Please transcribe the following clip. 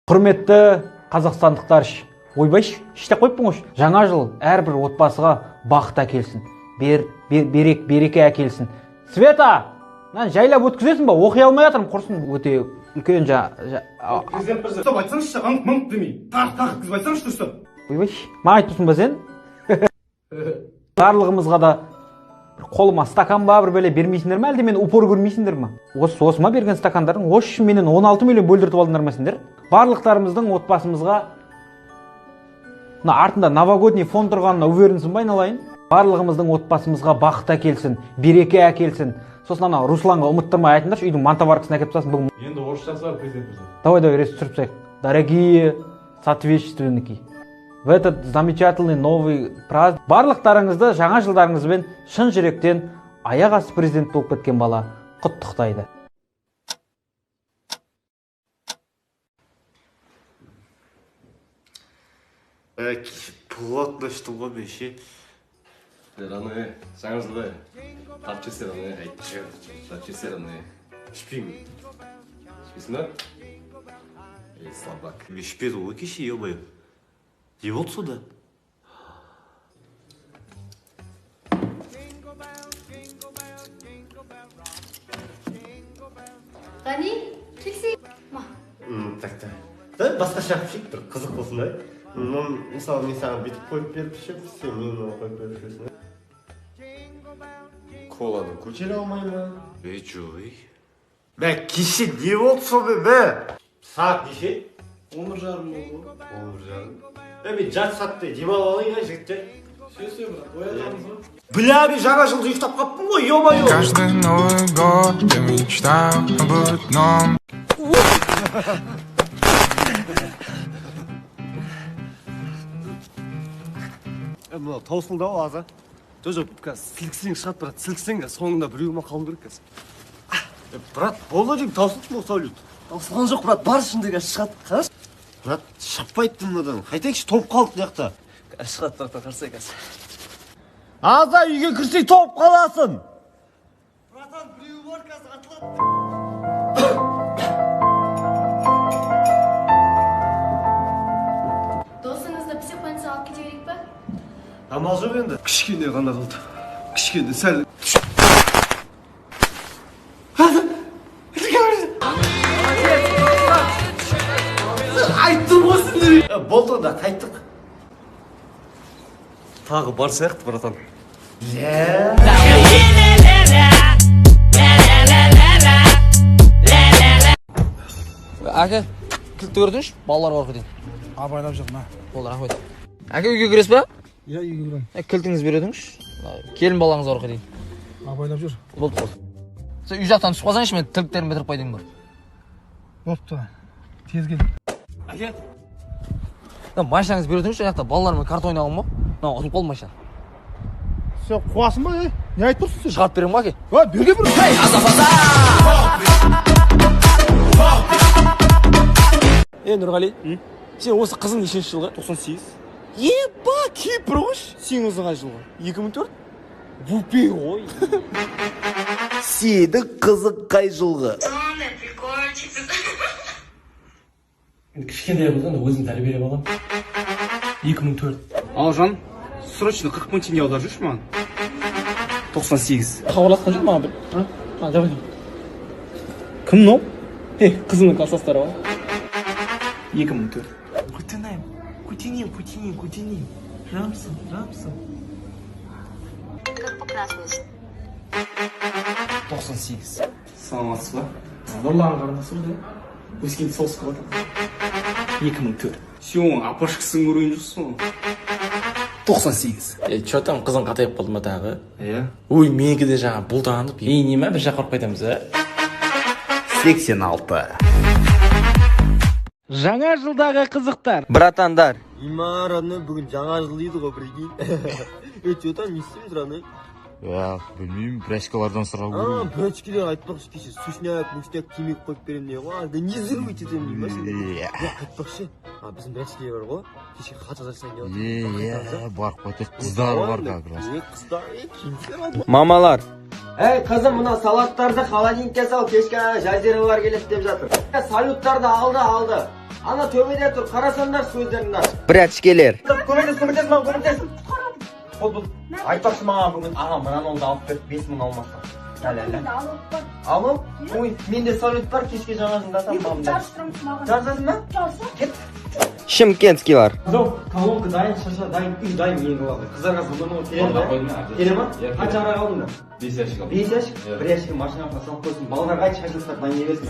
Құрметті қазақстандықтар, ойбай, іштеп қойыппын ғой. Жаңа жыл әрбір отбасыға бақыт әкелсін, береке әкелсін. Света, жайлап өткізесің ба? Оқи алмай жатырмын, құрсын. Өте үлкен Президент, стоп, айтсаңызшы, аңқ-маңқ демей. Тақ кізіп айтсаңызшы дұрыстап. Ойбай, маған айтыпсың ба сен? Барлығымызға да қолыма стакан ба бір бәле бермейсіңдер ме, әлде мен упор көрмейсіңдер ме? Осыма берген стакандардың, осы үшін менен 16 миллион бөлдіртіп алдыңдар ма сендер? Барлықтарымыздың отбасымызға артында новогодний фон тұрғанына уверенсің ба айналайын? Барлығымыздың отбасымызға бақыт әкелсін, береке әкелсін. Сосын ана Русланға ұмыттырмай айтыңдаршы, үйдің мантоваркасын әкеліп тастасын бүгін. Енді орысшасы бар президент. Давай рез түсіріп тастайық. Дорогие соответственники, в этот замечательный новый праздник барлықтарыңызды жаңа жылдарыңызбен шын жүректен аяқ асты президент болып кеткен бала құттықтайды. Плотно ғой беші. Раны, жаңа жылда тапчысы раны, айтшы, тапчысы раны. Шпим. Шписің ба? Ей, слабак. Шпеді ғой кеші, ебай. Не болды суда? Ғани, келсей. Так. Да, басқа шақып бір қызық болсын да. Мысалы, мен саған бүйтіп қойып беріп шеп, сен мен қойып беріп шепсің. Коланы көтере алмай ма? Жой. Бә, кеше не болды сол бе? Сағат неше? 11:30 болды. 11:30. Мен жарты сағаттай демалып алайын жігіттер. Сөйсе, брат, оятамыз ба? Бля, мен жаңа жылды ұйықтап қаптым ғой, ё-моё. Каждый Новый год я мечтаю об одном. Мынау таусылдау аза. Жоқ, сілкісең шығат, брат, сілкісең соңында біреуіме қалым керек кәсіп. Брат, болды дейм, таусылды ма салют? Таусылған жоқ, брат, бар ішіндегі шығат. Қараш? Брат, шаппайды мынадан. Қайтайықшы, топ қалды яқта. Шығат, брат, қарсай кәсіп. Аза үйге кірсей топ қаласың. Братан, біреу бар кәсіп, атылады. Досыңызды психбольницаға алып кете керек па? Амал жоқ енді. Кішкене ғана қалды. Кішкене, сәл. Айттым осыны. Болды да, қайттық. Тағы бар сияқты, братан. Әке, кілтті көрдіңш? Балалар бар қойдың. Абайлап жүрмін, Болды, рахмет. Әке, үйге кіресіз ба? Иә, үйге кірем. Кілтіңіз бередіңш? Келін балаңыз бар қойдың. Абайлап жүр. Болды. Сен үй жақтан түсіп қалсаңшы, мен тіліктерін бітіріп қойдың бар. Бопты. Тез кел. Әке? Машинаңыз бередіңш, жақта балалармен карта ойнағым ба? Ұтылып қалды машина. Сен қуасың ба, не айтып тұрсың сен? Шығарып берем ба, әке? Берге бір. Нұрғали, сен осы қызың нешінші жылғы? 98. Еба, Кипр ғош. Сен осы қай жылғы? 2004? Бупе ғой. Сені қызық қай жылғы? Сондай прикольчиксіз. Кішкентай болсаң да өзің тәрбиелеп алам. 2004. Алжан, срочно 40 мың теңге аударып жүрші маған. 98. Хабарласқан жоқ маған бір? Давай. Кім мынау? Қызымның класстастары ғой. 2004. Көтенем. Жамсың. Как покрасилась? 98. Саламатсыз ба? Нұрлан қарындасы ғой. Өскенді соғысқа батыр. 2004. Сен апашкасын көрген жоқсың ғой. 98. Чё там қызың қатайып қалды ма тағы? Иә. Ой, менікі де жаңа бұлданып, не ма бір жаққа ұрып қайтамыз, 86. Жаңа жылдағы қызықтар. Братандар. Имараны бүгін жаңа жыл дейді ғой, прикинь. Чё там, не істейміз, раны? Білмеймін, брачкалардан сұрау керек. Брачкелер айтпақшы кеше сушняк, мушняк кимек қойып берем не ғой. Да не зырвайте етем деймін. Айтпақшы, біздің брачкелер бар ғой. Кеше хат жазарсаң не Барып қайтып, қыздар бар как раз. Қыздар, кемсер. Мамалар. Эй, қызым, мына салаттарды холодильникке сал, кешке жазиралар келеді деп жатыр. Салюттарды алды. Ана төбеде тұр, қарасаңдар сөздерімді. Брячкелер. Көмектес, маған көмектес. Бұл, айтпақшы маған бүгін ағам Ронолды алып беріп 5000 алмаққа. Әлі. Алып, менде совет бар, кешке жаңа жылдасам мамда. Жарысасың ба? Кет. Шымкентский бар. Колонка дайын, шаша дайын, үй дайын ең болады. Қыздарға звонок келеді ме? Келе ма? Қанша ара қалдың да? 5 ящик. 5 ящик? 1 ящик машинаға салып қойсын. Балаларға айтшы шашылыстар дайын емесін.